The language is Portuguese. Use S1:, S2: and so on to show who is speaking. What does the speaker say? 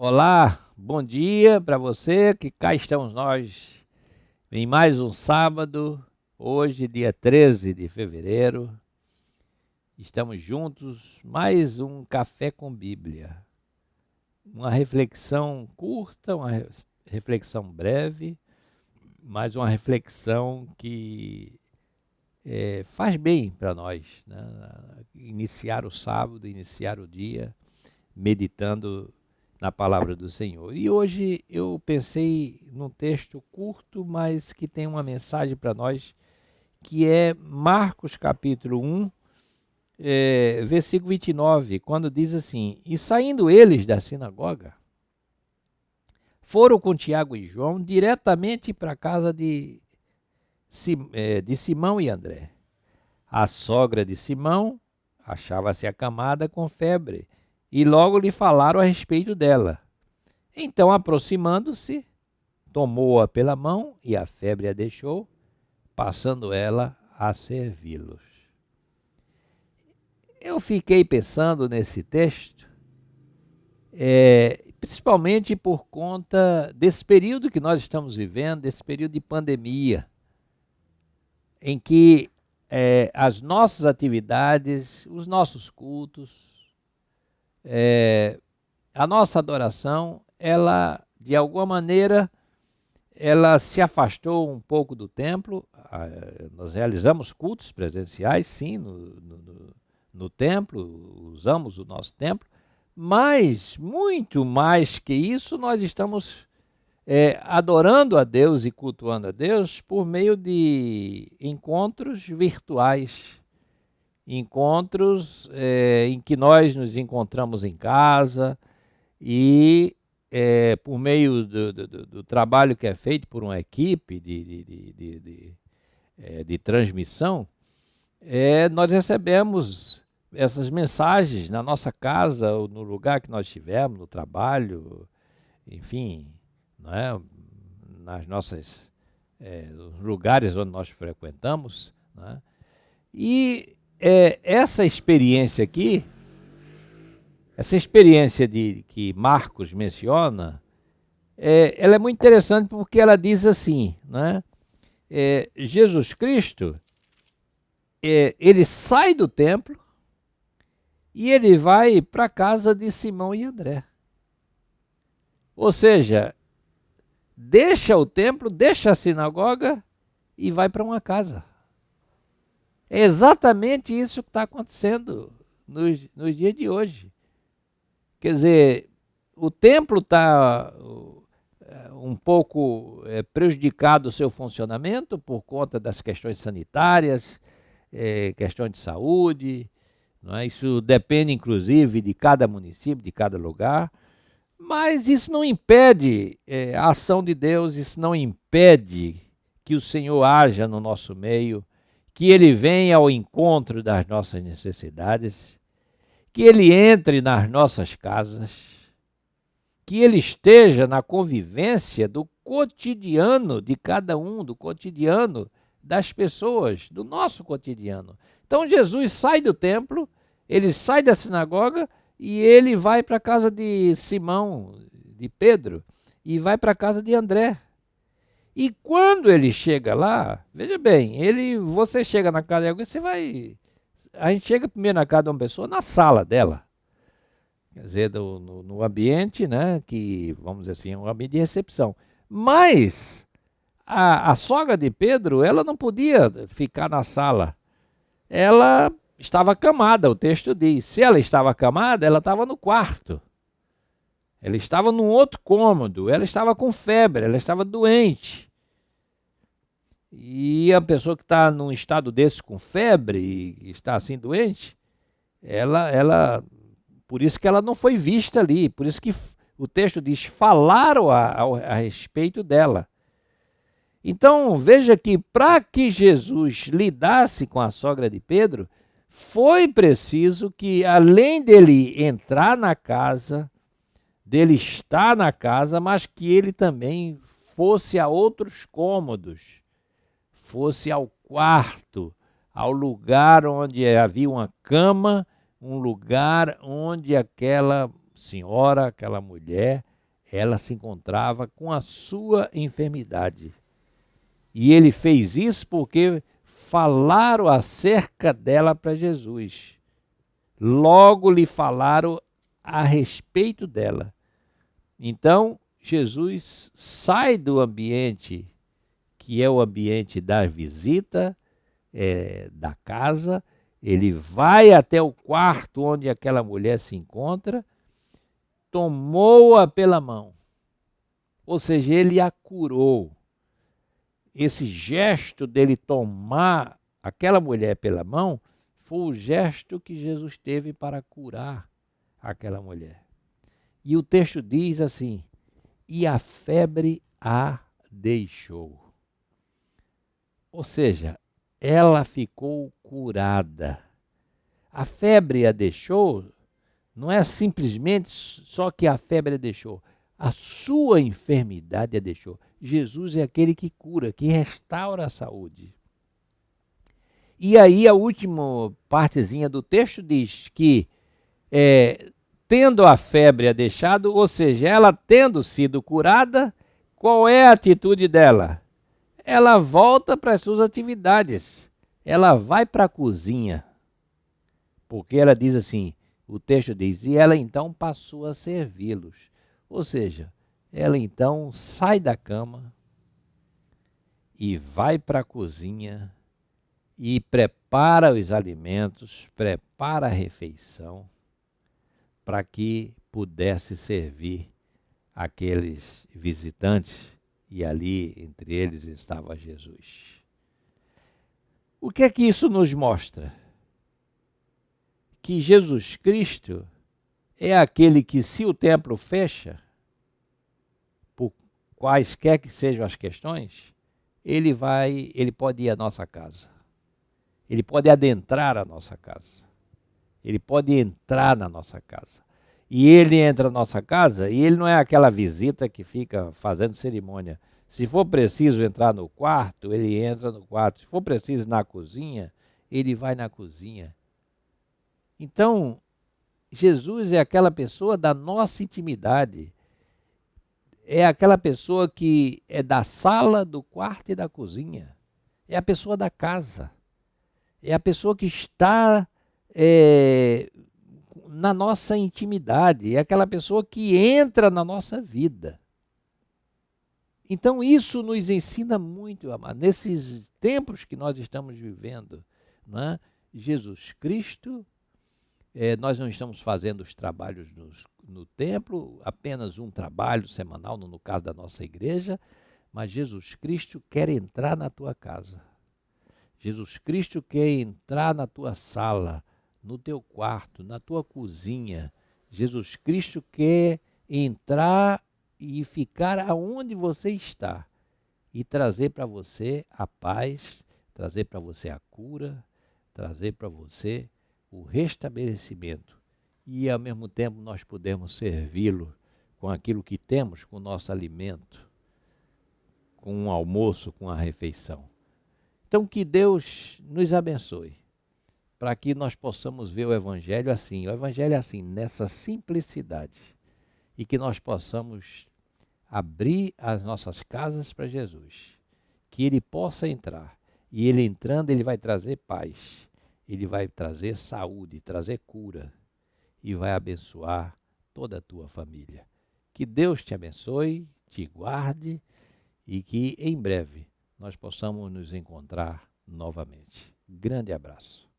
S1: Olá, bom dia para você, que cá estamos nós em mais um sábado, hoje, dia 13 de fevereiro. Estamos juntos, mais um Café com Bíblia. Uma reflexão curta, uma reflexão breve, mas uma reflexão que faz bem para nós, né? Iniciar o sábado, iniciar o dia, meditando na palavra do Senhor. E hoje eu pensei num texto curto, mas que tem uma mensagem para nós, que é Marcos capítulo 1, versículo 29, quando diz assim: E saindo eles da sinagoga, foram com Tiago e João diretamente para a casa de Simão e André. A sogra de Simão achava-se acamada com febre, e logo lhe falaram a respeito dela. Então, aproximando-se, tomou-a pela mão e a febre a deixou, passando ela a servi-los. Eu fiquei pensando nesse texto, principalmente por conta desse período que nós estamos vivendo, desse período de pandemia, em que as nossas atividades, os nossos cultos, a nossa adoração, ela, de alguma maneira, ela se afastou um pouco do templo. Nós realizamos cultos presenciais, sim, no templo, usamos o nosso templo, mas muito mais que isso, nós estamos adorando a Deus e cultuando a Deus por meio de encontros virtuais, encontros em que nós nos encontramos em casa e por meio do trabalho que é feito por uma equipe de transmissão, nós recebemos essas mensagens na nossa casa, ou no lugar que nós estivermos, no trabalho, enfim, não é? Nas nossas lugares onde nós frequentamos, não é? E essa experiência aqui, essa experiência que Marcos menciona, ela é muito interessante porque ela diz assim, né? Jesus Cristo, ele sai do templo e ele vai para a casa de Simão e André. Ou seja, deixa o templo, deixa a sinagoga e vai para uma casa. É exatamente isso que está acontecendo nos dias de hoje. Quer dizer, o templo está um pouco prejudicado o seu funcionamento por conta das questões sanitárias, questões de saúde, não é? Isso depende inclusive de cada município, de cada lugar, mas isso não impede a ação de Deus, isso não impede que o Senhor haja no nosso meio, que Ele venha ao encontro das nossas necessidades, que Ele entre nas nossas casas, que Ele esteja na convivência do cotidiano de cada um, do cotidiano das pessoas, do nosso cotidiano. Então Jesus sai do templo, ele sai da sinagoga e ele vai para a casa de Simão, de Pedro, e vai para a casa de André. E quando ele chega lá, veja bem, você chega na casa de alguém, a gente chega primeiro na casa de uma pessoa, na sala dela. Quer dizer, no ambiente, né, que, vamos dizer assim, é um ambiente de recepção. Mas a sogra de Pedro, ela não podia ficar na sala. Ela estava acamada, o texto diz. Se ela estava acamada, ela estava no quarto. Ela estava num outro cômodo, ela estava com febre, ela estava doente. E a pessoa que está num estado desse com febre e está assim doente, por isso que ela não foi vista ali, por isso que o texto diz, falaram a respeito dela. Então, veja que para que Jesus lidasse com a sogra de Pedro, foi preciso que, além dele entrar na casa, dele estar na casa, mas que ele também fosse a outros cômodos, fosse ao quarto, ao lugar onde havia uma cama, um lugar onde aquela senhora, aquela mulher, ela se encontrava com a sua enfermidade. E ele fez isso porque falaram acerca dela para Jesus. Logo lhe falaram a respeito dela. Então, Jesus sai do ambiente, que é o ambiente da visita, da casa, ele vai até o quarto onde aquela mulher se encontra, tomou-a pela mão, ou seja, ele a curou. Esse gesto dele tomar aquela mulher pela mão foi o gesto que Jesus teve para curar aquela mulher. E o texto diz assim: e a febre a deixou. Ou seja, ela ficou curada. A febre a deixou, não é simplesmente só que a febre a deixou, a sua enfermidade a deixou. Jesus é aquele que cura, que restaura a saúde. E aí a última partezinha do texto diz que, tendo a febre a deixado, ou seja, ela tendo sido curada, qual é a atitude dela? Ela volta para as suas atividades, ela vai para a cozinha, porque ela diz assim, o texto diz, e ela então passou a servi-los. Ou seja, ela então sai da cama e vai para a cozinha e prepara os alimentos, prepara a refeição para que pudesse servir aqueles visitantes, e ali entre eles estava Jesus. O que é que isso nos mostra? Que Jesus Cristo é aquele que, se o templo fecha, por quaisquer que sejam as questões, ele pode ir à nossa casa. Ele pode adentrar a nossa casa. Ele pode entrar na nossa casa. E ele entra na nossa casa e ele não é aquela visita que fica fazendo cerimônia. Se for preciso entrar no quarto, ele entra no quarto. Se for preciso ir na cozinha, ele vai na cozinha. Então, Jesus é aquela pessoa da nossa intimidade. É aquela pessoa que é da sala, do quarto e da cozinha. É a pessoa da casa. É a pessoa que está na nossa intimidade. É aquela pessoa que entra na nossa vida. Então isso nos ensina muito, amado, nesses tempos que nós estamos vivendo, não é? Jesus Cristo, nós não estamos fazendo os trabalhos no templo, apenas um trabalho semanal, no caso da nossa igreja, mas Jesus Cristo quer entrar na tua casa. Jesus Cristo quer entrar na tua sala, no teu quarto, na tua cozinha. Jesus Cristo quer entrar e ficar aonde você está e trazer para você a paz, trazer para você a cura, trazer para você o restabelecimento. E ao mesmo tempo nós podemos servi-lo com aquilo que temos, com o nosso alimento, com um almoço, com a refeição. Então que Deus nos abençoe, para que nós possamos ver o Evangelho assim, nessa simplicidade, e que nós possamos abrir as nossas casas para Jesus, que Ele possa entrar, e Ele entrando, Ele vai trazer paz, Ele vai trazer saúde, trazer cura, e vai abençoar toda a tua família. Que Deus te abençoe, te guarde, e que em breve nós possamos nos encontrar novamente. Grande abraço.